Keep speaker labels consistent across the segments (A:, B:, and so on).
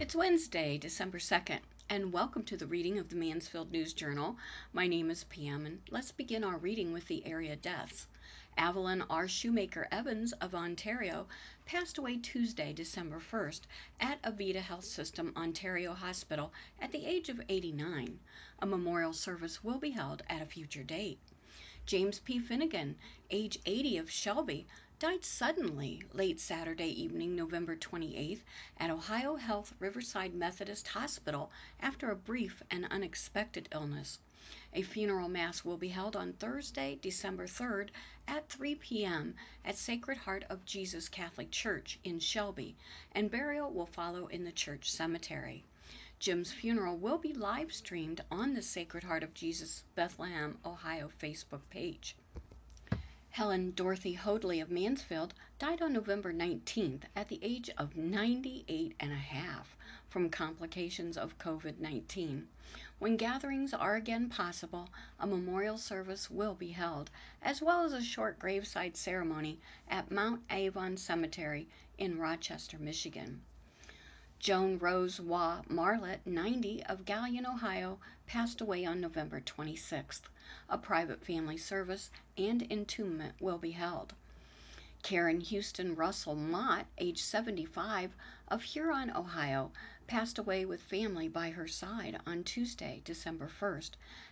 A: It's Wednesday, December 2nd, and welcome to the reading of the Mansfield News Journal. My name is Pam, and let's begin our reading with the area deaths. Evelyn R. Shoemaker Evans of Ontario passed away Tuesday, December 1st, at Avita Health System Ontario Hospital at the age of 89. A memorial service will be held at a future date. James P. Finnegan, age 80 of Shelby, died suddenly late Saturday evening, November 28th, at Ohio Health Riverside Methodist Hospital after a brief and unexpected illness. A funeral mass will be held on Thursday, December 3rd at 3 p.m. at Sacred Heart of Jesus Catholic Church in Shelby, and burial will follow in the church cemetery. Jim's funeral will be live streamed on the Sacred Heart of Jesus Bethlehem, Ohio Facebook page. Helen Dorothy Hoadley of Mansfield died on November 19th at the age of 98 and a half from complications of COVID-19. When gatherings are again possible, a memorial service will be held, as well as a short graveside ceremony at Mount Avon Cemetery in Rochester, Michigan. Joan Rose Waugh Marlett, 90, of Galion, Ohio, passed away on November 26th. A private family service and entombment will be held. Karen Houston Russell Mott, age 75, of Huron, Ohio, passed away with family by her side on Tuesday, December 1st,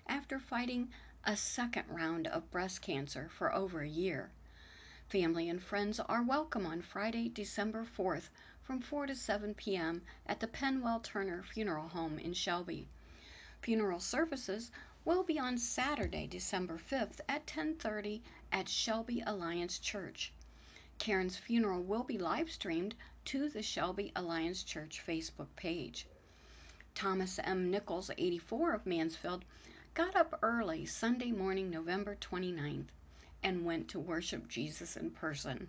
A: after fighting a second round of breast cancer for over a year. Family and friends are welcome on Friday, December 4th from 4 to 7 p.m. at the Penwell Turner Funeral Home in Shelby. Funeral services will be on Saturday, December 5th at 10:30 at Shelby Alliance Church. Karen's funeral will be live streamed to the Shelby Alliance Church Facebook page. Thomas M. Nichols, 84, of Mansfield, got up early Sunday morning, November 29th, and went to worship Jesus in person,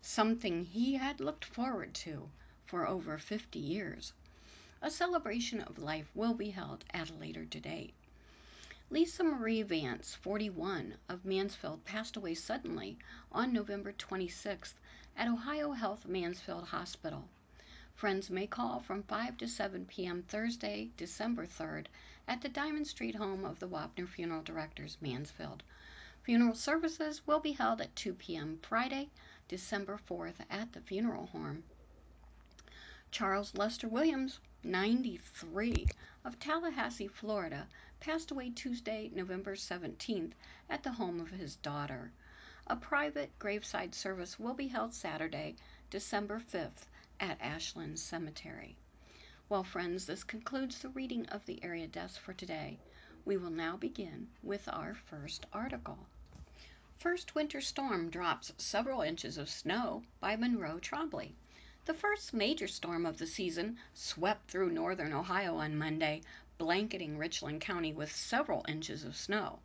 A: something he had looked forward to for over 50 years. A celebration of life will be held at a later date. Lisa Marie Vance, 41, of Mansfield, passed away suddenly on November 26th at Ohio Health Mansfield Hospital. Friends may call from 5 to 7 p.m. Thursday, December 3rd at the Diamond Street home of the Wapner Funeral Directors, Mansfield. Funeral services will be held at 2 p.m. Friday, December 4th at the funeral home. Charles Lester Williams, 93, of Tallahassee, Florida, passed away Tuesday, November 17th at the home of his daughter. A private graveside service will be held Saturday, December 5th at Ashland Cemetery. Well, friends, this concludes the reading of the area deaths for today. We will now begin with our first article. First winter storm drops several inches of snow by Monroe Trombley. The first major storm of the season swept through northern Ohio on Monday, blanketing Richland County with several inches of snow.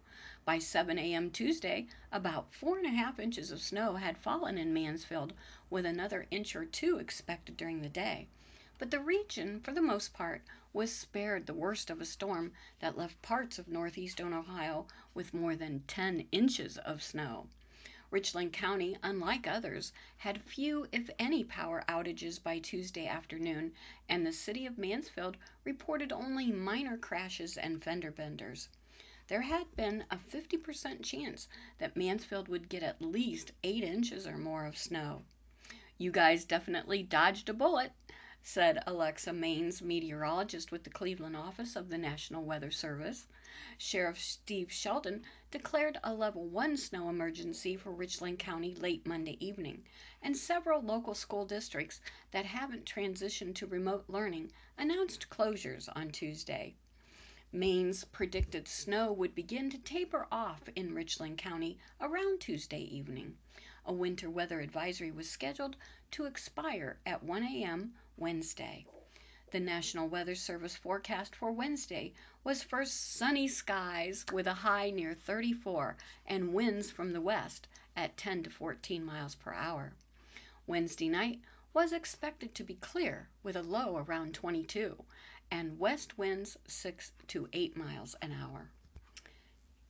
A: By 7 a.m. Tuesday, about 4.5 inches of snow had fallen in Mansfield, with another inch or two expected during the day. But the region, for the most part, was spared the worst of a storm that left parts of northeastern Ohio with more than 10 inches of snow. Richland County, unlike others, had few, if any, power outages by Tuesday afternoon, and the city of Mansfield reported only minor crashes and fender benders. There had been a 50% chance that Mansfield would get at least 8 inches or more of snow. "You guys definitely dodged a bullet," said Alexa Maines, meteorologist with the Cleveland office of the National Weather Service. Sheriff Steve Sheldon declared a level 1 snow emergency for Richland County late Monday evening, and several local school districts that haven't transitioned to remote learning announced closures on Tuesday. Maines predicted snow would begin to taper off in Richland County around Tuesday evening. A winter weather advisory was scheduled to expire at 1 a.m. Wednesday. The National Weather Service forecast for Wednesday was first sunny skies with a high near 34 and winds from the west at 10 to 14 miles per hour. Wednesday night was expected to be clear with a low around 22 and west winds 6 to 8 miles an hour.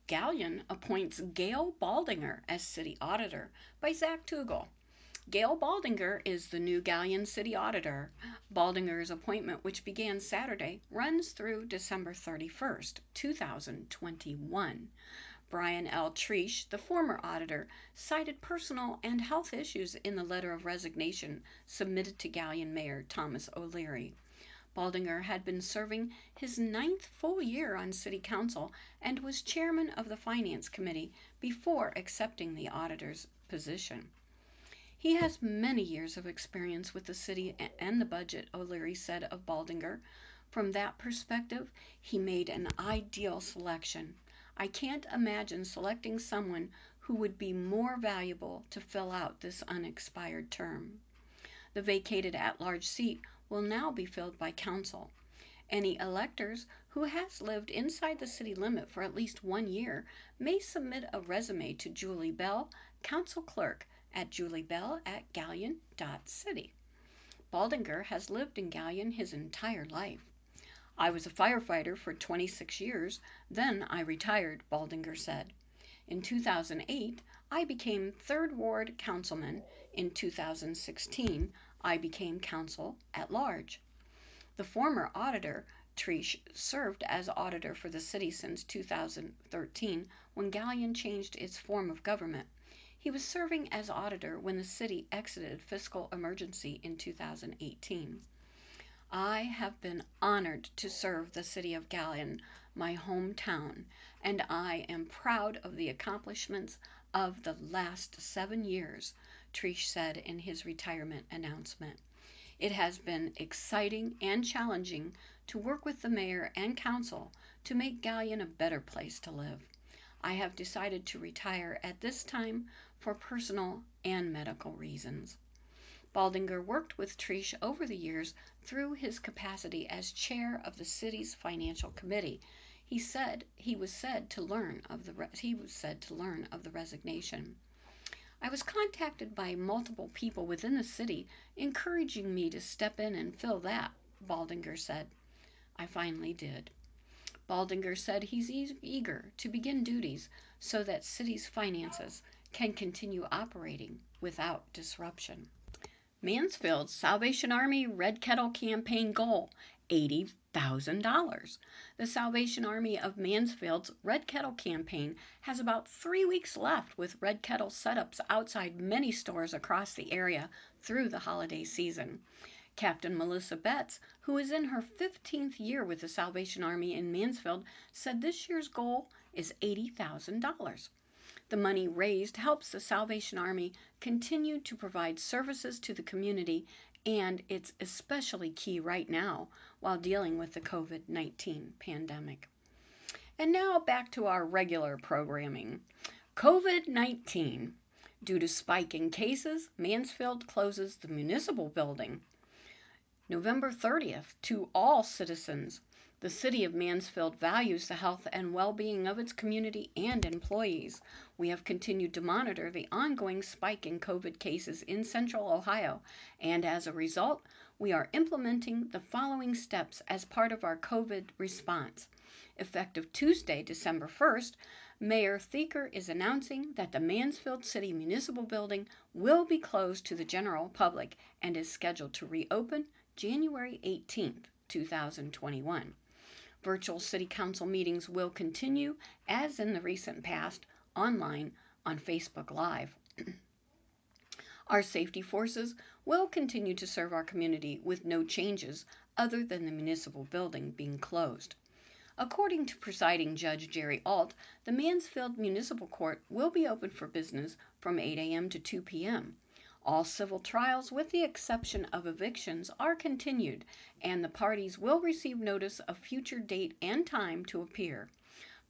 A: Galion appoints Gail Baldinger as city auditor by Zach Tugel. Gail Baldinger is the new Galion City Auditor. Baldinger's appointment, which began Saturday, runs through December 31st, 2021. Brian L. Triesch, the former auditor, cited personal and health issues in the letter of resignation submitted to Galion Mayor Thomas O'Leary. Baldinger had been serving his 9th full year on City Council and was chairman of the Finance Committee before accepting the auditor's position. He has many years of experience with the city and the budget, O'Leary said of Baldinger. From that perspective, he made an ideal selection. I can't imagine selecting someone who would be more valuable to fill out this unexpired term. The vacated at-large seat will now be filled by council. Any electors who has lived inside the city limit for at least 1 year may submit a resume to Julie Bell, council clerk at juliebell@galion.city. Baldinger has lived in Galion his entire life. I was a firefighter for 26 years, then I retired, Baldinger said. In 2008, I became 3rd Ward councilman. In 2016, I became council at large. The former auditor, Triesch, served as auditor for the city since 2013 when Galion changed its form of government. He was serving as auditor when the city exited fiscal emergency in 2018. I have been honored to serve the city of Galion, my hometown, and I am proud of the accomplishments of the last 7 years, Triesch said in his retirement announcement. It has been exciting and challenging to work with the mayor and council to make Galion a better place to live. I have decided to retire at this time for personal and medical reasons. Baldinger worked with Triesch over the years through his capacity as chair of the city's financial committee. He was said to learn of the resignation. I was contacted by multiple people within the city encouraging me to step in and fill that, Baldinger said. I finally did. Baldinger said he's eager to begin duties so that city's finances can continue operating without disruption. Mansfield's Salvation Army Red Kettle campaign goal, $80,000. The Salvation Army of Mansfield's Red Kettle campaign has about 3 weeks left with Red Kettle setups outside many stores across the area through the holiday season. Captain Melissa Betts, who is in her 15th year with the Salvation Army in Mansfield, said this year's goal is $80,000. The money raised helps the Salvation Army continue to provide services to the community, and it's especially key right now while dealing with the COVID-19 pandemic. And now back to our regular programming. COVID-19. Due to spike in cases, Mansfield closes the municipal building. November 30th, to all citizens. The city of Mansfield values the health and well-being of its community and employees. We have continued to monitor the ongoing spike in COVID cases in Central Ohio, and as a result, we are implementing the following steps as part of our COVID response. Effective Tuesday, December 1st, Mayor Thieker is announcing that the Mansfield City Municipal Building will be closed to the general public and is scheduled to reopen January 18th, 2021. Virtual City Council meetings will continue, as in the recent past, online on Facebook Live. Our safety forces will continue to serve our community with no changes other than the municipal building being closed. According to presiding Judge Jerry Alt, the Mansfield Municipal Court will be open for business from 8 a.m. to 2 p.m. All civil trials, with the exception of evictions, are continued, and the parties will receive notice of future date and time to appear.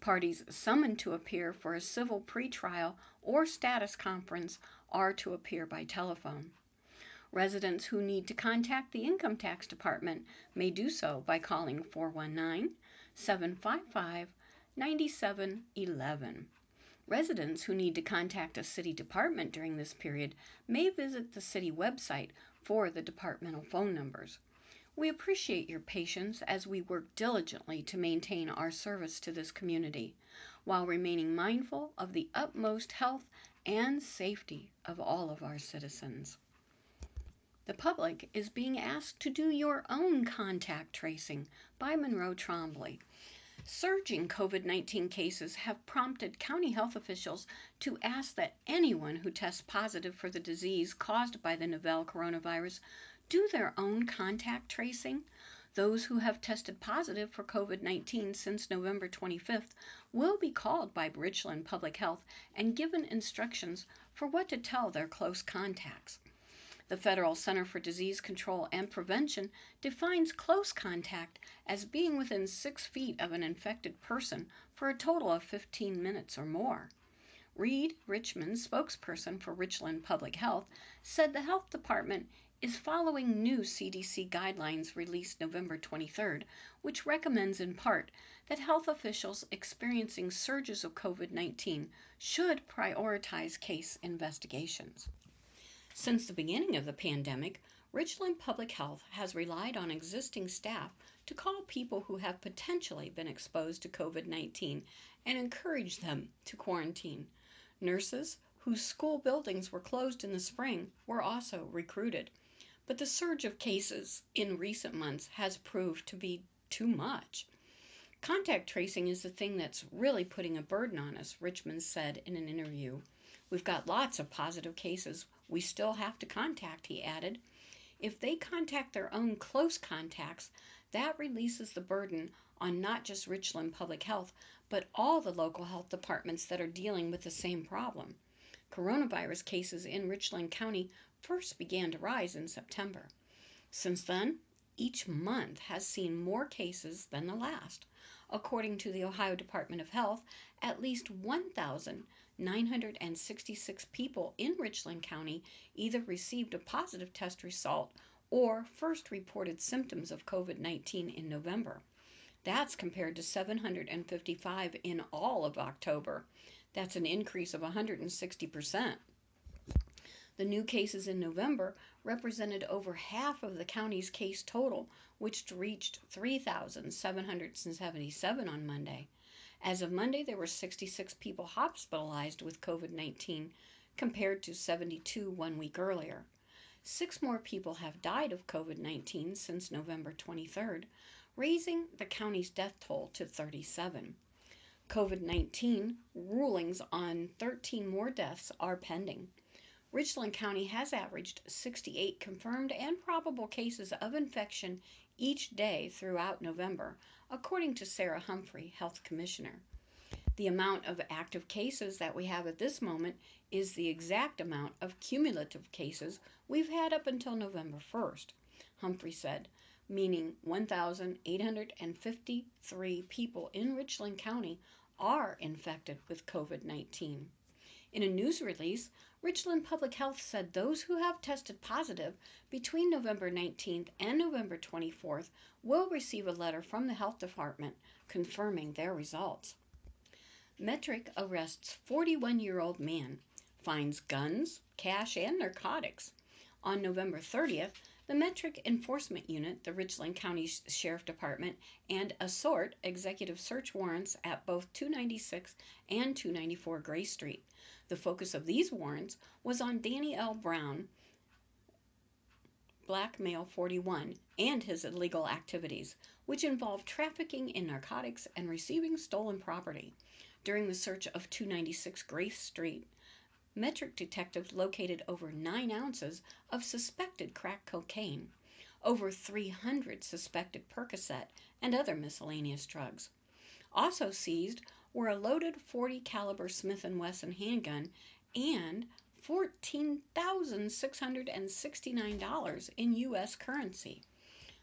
A: Parties summoned to appear for a civil pretrial or status conference are to appear by telephone. Residents who need to contact the Income Tax Department may do so by calling 419-755-9711. Residents who need to contact a city department during this period may visit the city website for the departmental phone numbers. We appreciate your patience as we work diligently to maintain our service to this community, while remaining mindful of the utmost health and safety of all of our citizens. The public is being asked to do your own contact tracing by Monroe Trombley. Surging COVID-19 cases have prompted county health officials to ask that anyone who tests positive for the disease caused by the novel coronavirus do their own contact tracing. Those who have tested positive for COVID-19 since November 25th will be called by Richland Public Health and given instructions for what to tell their close contacts. The Federal Center for Disease Control and Prevention defines close contact as being within 6 feet of an infected person for a total of 15 minutes or more. Reed Richmond, spokesperson for Richland Public Health, said the health department is following new CDC guidelines released November 23rd, which recommends in part that health officials experiencing surges of COVID-19 should prioritize case investigations. Since the beginning of the pandemic, Richland Public Health has relied on existing staff to call people who have potentially been exposed to COVID-19 and encourage them to quarantine. Nurses, whose school buildings were closed in the spring, were also recruited. But the surge of cases in recent months has proved to be too much. Contact tracing is the thing that's really putting a burden on us, Richmond said in an interview. We've got lots of positive cases we still have to contact, he added. If they contact their own close contacts, that releases the burden on not just Richland Public Health, but all the local health departments that are dealing with the same problem. Coronavirus cases in Richland County first began to rise in September. Since then, each month has seen more cases than the last. According to the Ohio Department of Health, at least 1,966 people in Richland County either received a positive test result or first reported symptoms of COVID-19 in November. That's compared to 755 in all of October. That's an increase of 160%. The new cases in November represented over half of the county's case total, which reached 3,777 on Monday. As of Monday, there were 66 people hospitalized with COVID-19 compared to 72 1 week earlier. 6 more people have died of COVID-19 since November 23rd, raising the county's death toll to 37. COVID-19 rulings on 13 more deaths are pending. Richland County has averaged 68 confirmed and probable cases of infection each day throughout November, according to Sarah Humphrey, Health Commissioner. The amount of active cases that we have at this moment is the exact amount of cumulative cases we've had up until November 1st, Humphrey said, meaning 1,853 people in Richland County are infected with COVID-19. In a news release, Richland Public Health said those who have tested positive between November 19th and November 24th will receive a letter from the health department confirming their results. Metric arrests 41-year-old man, finds guns, cash, and narcotics. On November 30th, the Metric Enforcement Unit, the Richland County Sheriff Department, and ASSORT executive search warrants at both 296 and 294 Gray Street. The focus of these warrants was on Danny L. Brown, black male 41, and his illegal activities, which involved trafficking in narcotics and receiving stolen property. During the search of 296 Gray Street, Metric detectives located over 9 ounces of suspected crack cocaine, over 300 suspected Percocet and other miscellaneous drugs. Also seized were a loaded .40 caliber Smith & Wesson handgun and $14,669 in U.S. currency.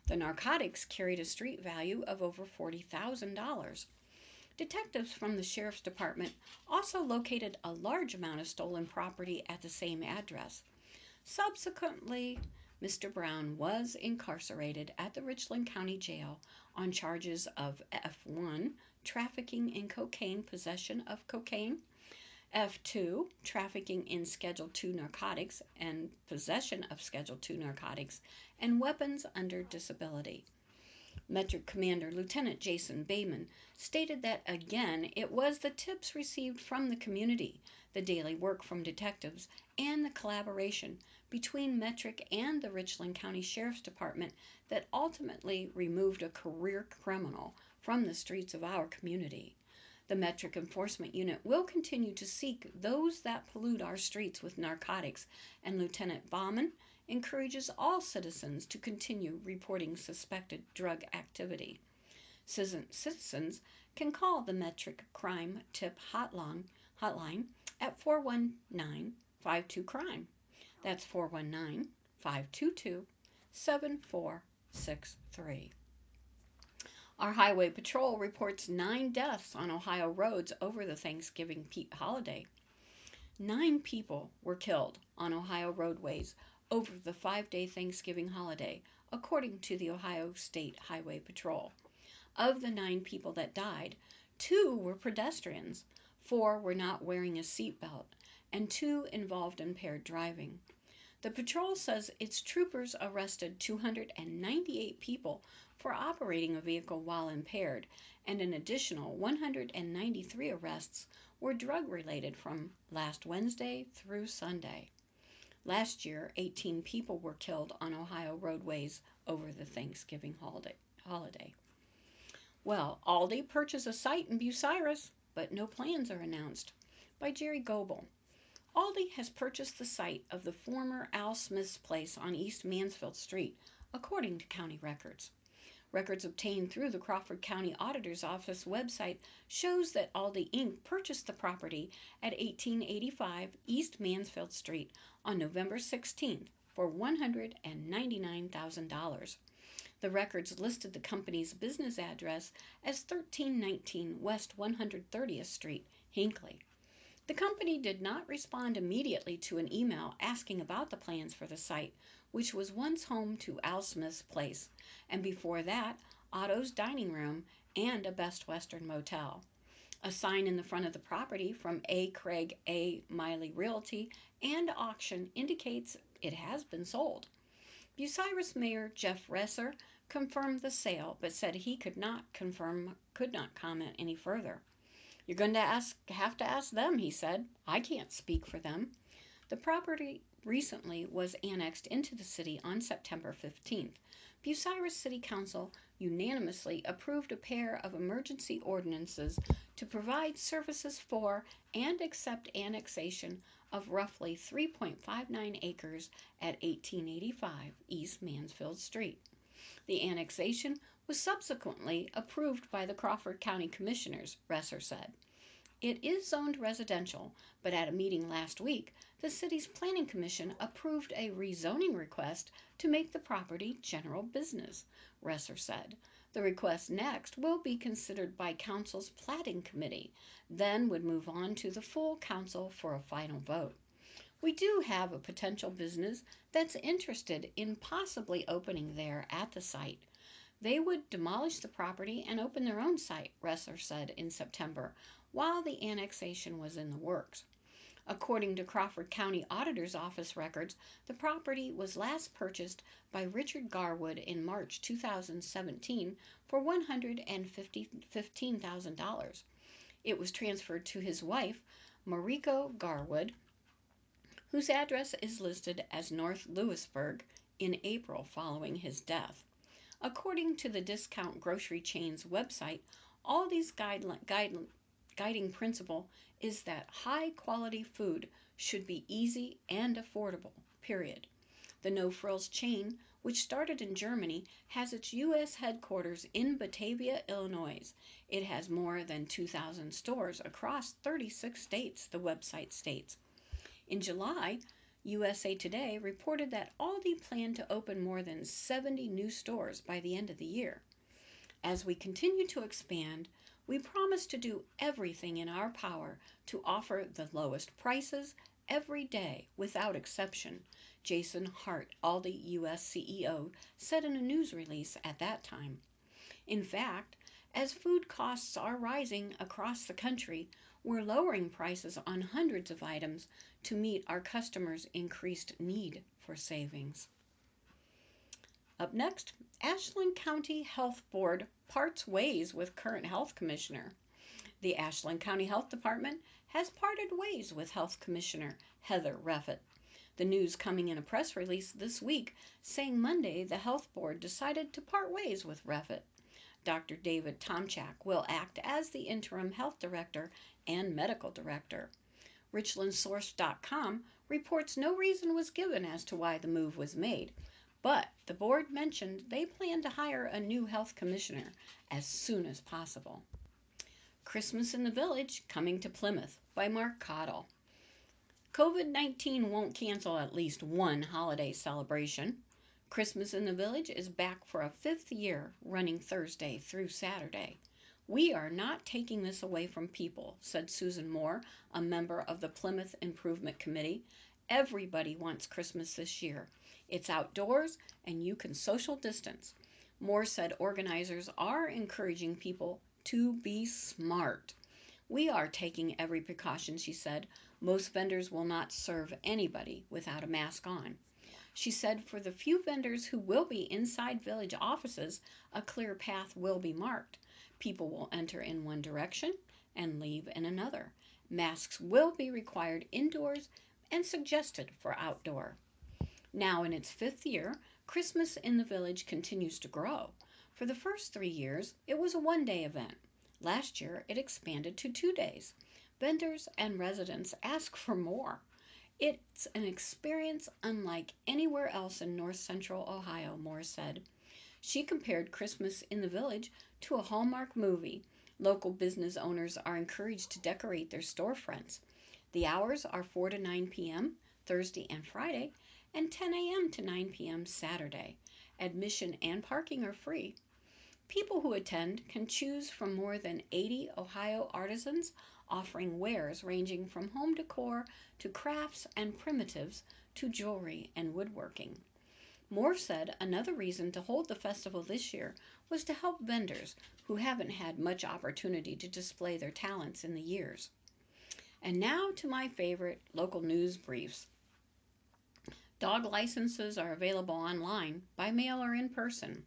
A: The narcotics carried a street value of over $40,000. Detectives from the Sheriff's Department also located a large amount of stolen property at the same address. Subsequently, Mr. Brown was incarcerated at the Richland County Jail on charges of F1, trafficking in cocaine, possession of cocaine, F2, trafficking in Schedule II narcotics and possession of Schedule II narcotics, and weapons under disability. Metric Commander Lieutenant Jason Bayman stated that, again, it was the tips received from the community, the daily work from detectives, and the collaboration between Metric and the Richland County Sheriff's Department that ultimately removed a career criminal from the streets of our community. The Metric Enforcement Unit will continue to seek those that pollute our streets with narcotics, and Lieutenant Bauman encourages all citizens to continue reporting suspected drug activity. Citizens can call the Metric Crime Tip Hotline at 419-52-CRIME. That's 419-522-7463. Our Highway Patrol reports 9 deaths on Ohio roads over the Thanksgiving holiday. 9 people were killed on Ohio roadways over the 5-day Thanksgiving holiday, according to the Ohio State Highway Patrol. Of the 9 people that died, 2 were pedestrians, 4 were not wearing a seatbelt, and 2 involved impaired driving. The patrol says its troopers arrested 298 people for operating a vehicle while impaired, and an additional 193 arrests were drug-related from last Wednesday through Sunday. Last year, 18 people were killed on Ohio roadways over the Thanksgiving holiday. Well, Aldi purchased a site in Bucyrus, but no plans are announced. By Jerry Goebel. Aldi has purchased the site of the former Al Smith's place on East Mansfield Street, according to county records. Records obtained through the Crawford County Auditor's Office website shows that Aldi Inc. purchased the property at 1885 East Mansfield Street on November 16th for $199,000. The records listed the company's business address as 1319 West 130th Street, Hinckley. The company did not respond immediately to an email asking about the plans for the site, which was once home to Al Smith's place, and before that, Otto's Dining Room and a Best Western Motel. A sign in the front of the property from A. Craig A. Miley Realty and Auction indicates it has been sold. Bucyrus Mayor Jeff Resser confirmed the sale, but said he could not comment any further. You're going to have to ask them, he said. I can't speak for them. The property recently was annexed into the city on September 15th. Bucyrus City Council unanimously approved a pair of emergency ordinances to provide services for and accept annexation of roughly 3.59 acres at 1885 East Mansfield Street. The annexation was subsequently approved by the Crawford County Commissioners, Resser said. It is zoned residential, but at a meeting last week, the city's Planning Commission approved a rezoning request to make the property general business, Resser said. The request next will be considered by Council's Platting Committee, then would move on to the full Council for a final vote. We do have a potential business that's interested in possibly opening there at the site. They would demolish the property and open their own site, Resser said in September, while the annexation was in the works. According to Crawford County Auditor's Office records, the property was last purchased by Richard Garwood in March 2017 for $115,000. It was transferred to his wife, Mariko Garwood, whose address is listed as North Lewisburg, in April following his death. According to the discount grocery chain's website, Aldi's guiding principle is that high-quality food should be easy and affordable, period. The No Frills chain, which started in Germany, has its U.S. headquarters in Batavia, Illinois. It has more than 2,000 stores across 36 states, the website states. In July, USA Today reported that Aldi planned to open more than 70 new stores by the end of the year. As we continue to expand, we promise to do everything in our power to offer the lowest prices every day without exception, Jason Hart, Aldi US CEO, said in a news release at that time. In fact, as food costs are rising across the country, we're lowering prices on hundreds of items to meet our customers' increased need for savings. Up next, Ashland County Health Board parts ways with current health commissioner. The Ashland County Health Department has parted ways with Health Commissioner Heather Reffett. The news coming in a press release this week saying Monday the health board decided to part ways with Refit. Dr. David Tomchak will act as the interim health director and medical director. RichlandSource.com reports no reason was given as to why the move was made, but the board mentioned they plan to hire a new health commissioner as soon as possible. Christmas in the Village coming to Plymouth by Mark Cottle. COVID-19 won't cancel at least one holiday celebration. Christmas in the Village is back for a 5th year, running Thursday through Saturday. We are not taking this away from people, said Susan Moore, a member of the Plymouth Improvement Committee. Everybody wants Christmas this year. It's outdoors and you can social distance. Moore said organizers are encouraging people to be smart. We are taking every precaution, she said. Most vendors will not serve anybody without a mask on. She said for the few vendors who will be inside village offices, a clear path will be marked. People will enter in one direction and leave in another. Masks will be required indoors and suggested for outdoor. Now in its 5th year, Christmas in the Village continues to grow. For the first 3 years, it was a one-day event. Last year, it expanded to 2 days. Vendors and residents ask for more. It's an experience unlike anywhere else in north central Ohio, Moore said. She compared Christmas in the Village to a Hallmark movie. Local business owners are encouraged to decorate their storefronts. The hours are 4 to 9 p.m. Thursday and Friday, and 10 a.m. to 9 p.m. Saturday. Admission and parking are free. People who attend can choose from more than 80 Ohio artisans offering wares ranging from home decor to crafts and primitives to jewelry and woodworking. Moore said another reason to hold the festival this year was to help vendors who haven't had much opportunity to display their talents in the years. And now to my favorite local news briefs. Dog licenses are available online, by mail or in person.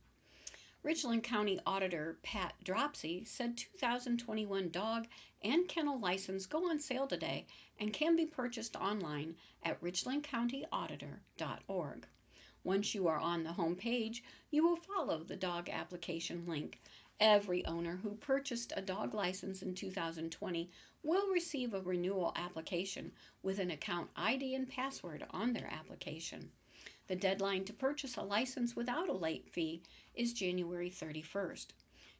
A: Richland County Auditor Pat Dropsy said 2021 dog and kennel license go on sale today and can be purchased online at richlandcountyauditor.org. Once you are on the home page, you will follow the dog application link. Every owner who purchased a dog license in 2020 will receive a renewal application with an account ID and password on their application. The deadline to purchase a license without a late fee is January 31st.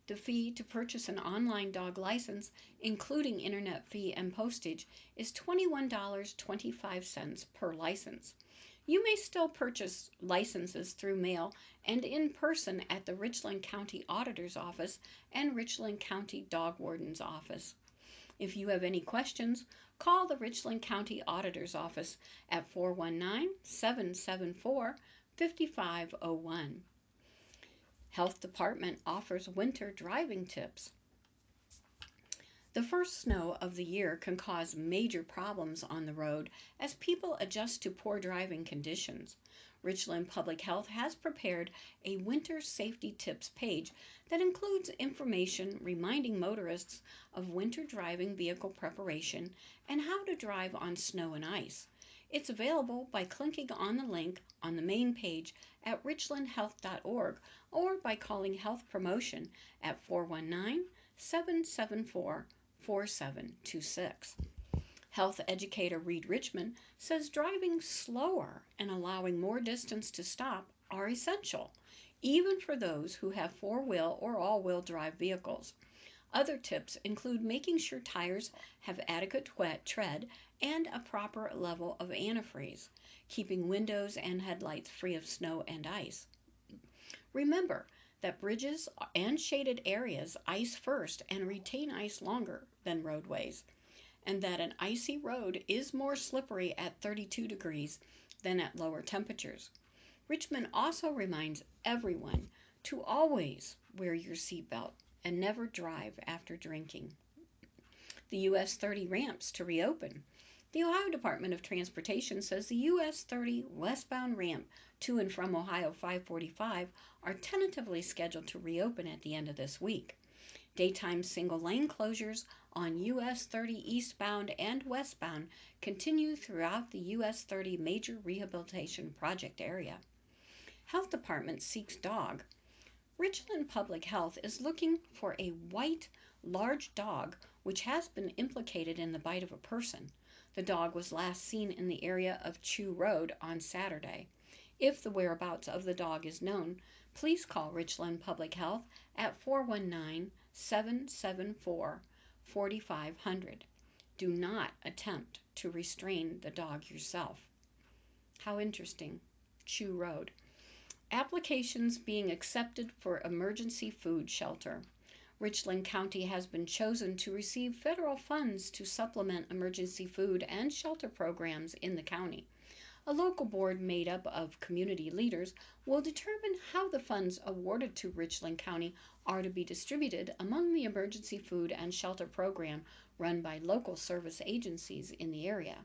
A: The fee to purchase an online dog license, including internet fee and postage, is $21.25 per license. You may still purchase licenses through mail and in person at the Richland County Auditor's Office and Richland County Dog Warden's Office. If you have any questions, call the Richland County Auditor's Office at 419-774-5501. Health Department offers winter driving tips. The first snow of the year can cause major problems on the road as people adjust to poor driving conditions. Richland Public Health has prepared a winter safety tips page that includes information reminding motorists of winter driving vehicle preparation and how to drive on snow and ice. It's available by clicking on the link on the main page at richlandhealth.org or by calling Health Promotion at 419-774-4726. Health educator Reed Richmond says driving slower and allowing more distance to stop are essential, even for those who have four-wheel or all-wheel drive vehicles. Other tips include making sure tires have adequate tread and a proper level of antifreeze, keeping windows and headlights free of snow and ice. Remember that bridges and shaded areas ice first and retain ice longer than roadways, and that an icy road is more slippery at 32 degrees than at lower temperatures. Richmond also reminds everyone to always wear your seatbelt and never drive after drinking. The US 30 ramps to reopen. The Ohio Department of Transportation says the US 30 westbound ramp to and from Ohio 545 are tentatively scheduled to reopen at the end of this week. Daytime single-lane closures on US 30 eastbound and westbound continue throughout the US 30 major rehabilitation project area. Health Department seeks dog. Richland Public Health is looking for a white, large dog which has been implicated in the bite of a person. The dog was last seen in the area of Chew Road on Saturday. If the whereabouts of the dog is known, please call Richland Public Health at 419-774-4500. Do not attempt to restrain the dog yourself. How interesting. Chew Road. Applications being accepted for emergency food shelter. Richland County has been chosen to receive federal funds to supplement emergency food and shelter programs in the county. A local board made up of community leaders will determine how the funds awarded to Richland County are to be distributed among the emergency food and shelter program run by local service agencies in the area.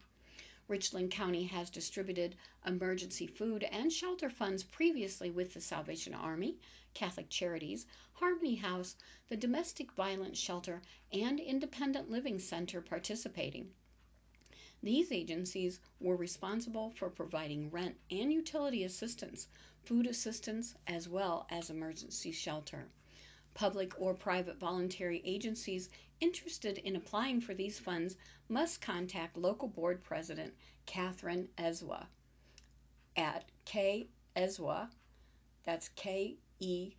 A: Richland County has distributed emergency food and shelter funds previously with the Salvation Army, Catholic Charities, Harmony House, the Domestic Violence Shelter, and Independent Living Center participating. These agencies were responsible for providing rent and utility assistance, food assistance, as well as emergency shelter. Public or private voluntary agencies interested in applying for these funds must contact local board president Catherine Ezwa at KEZWA, that's KEZAWA,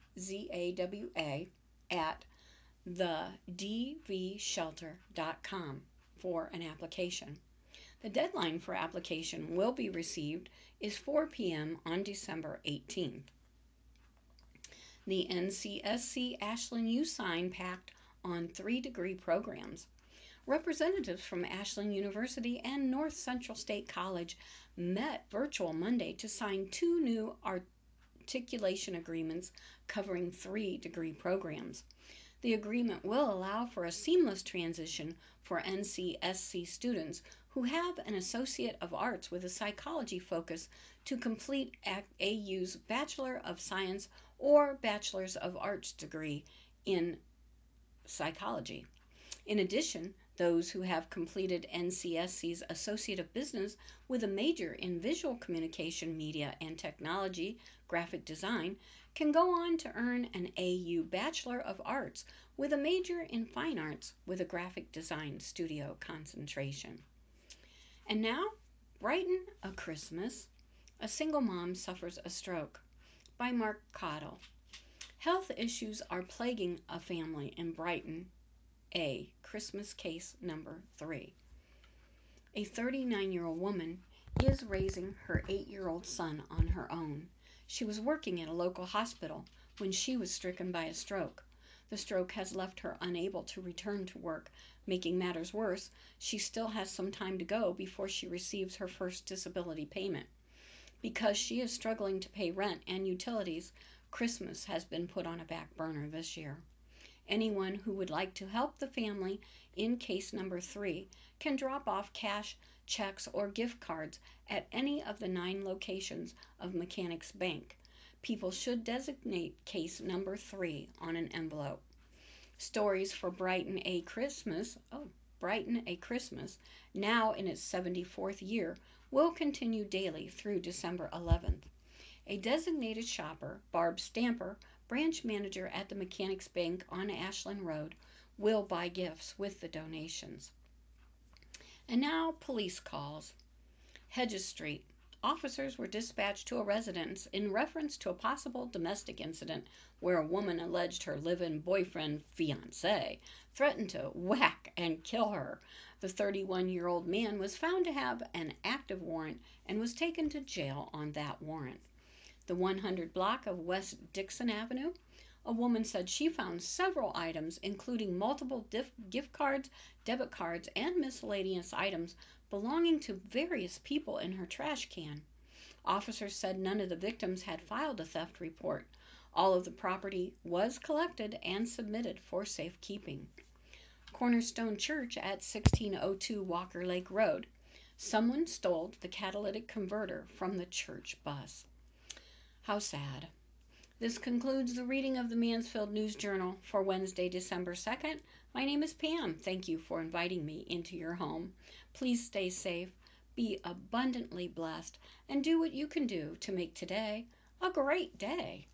A: at thedvshelter.com for an application. The deadline for application will be received is 4 p.m. on December 18th. The NCSC Ashland U Sign Pact on 3-degree programs. Representatives from Ashland University and North Central State College met virtual Monday to sign 2 new articulation agreements covering 3-degree programs. The agreement will allow for a seamless transition for NCSC students who have an Associate of Arts with a psychology focus to complete AU's Bachelor of Science or Bachelor's of Arts degree in psychology. In addition, those who have completed NCSC's Associate of Business with a major in Visual Communication, Media, and Technology, Graphic Design, can go on to earn an AU Bachelor of Arts with a major in Fine Arts with a Graphic Design Studio concentration. And now, Brighten a Christmas. A Single Mom Suffers a Stroke by Mark Cottle. Health issues are plaguing a family in Brighton, A. Christmas case number 3. A 39-year-old woman is raising her 8-year-old son on her own. She was working at a local hospital when she was stricken by a stroke. The stroke has left her unable to return to work. Making matters worse, she still has some time to go before she receives her first disability payment. Because she is struggling to pay rent and utilities, Christmas has been put on a back burner this year. Anyone who would like to help the family in case number 3 can drop off cash, checks, or gift cards at any of the 9 locations of Mechanics Bank. People should designate case number 3 on an envelope. Stories for Brighten a Christmas, now in its 74th year, will continue daily through December 11th. A designated shopper, Barb Stamper, branch manager at the Mechanics Bank on Ashland Road, will buy gifts with the donations. And now, police calls. Hedges Street. Officers were dispatched to a residence in reference to a possible domestic incident where a woman alleged her live-in boyfriend, fiancé, threatened to whack and kill her. The 31-year-old man was found to have an active warrant and was taken to jail on that warrant. The 100 block of West Dixon Avenue. A woman said she found several items, including multiple gift cards, debit cards, and miscellaneous items belonging to various people in her trash can. Officers said none of the victims had filed a theft report. All of the property was collected and submitted for safekeeping. Cornerstone Church at 1602 Walker Lake Road. Someone stole the catalytic converter from the church bus. How sad. This concludes the reading of the Mansfield News Journal for Wednesday, December 2nd. My name is Pam. Thank you for inviting me into your home. Please stay safe, be abundantly blessed, and do what you can do to make today a great day.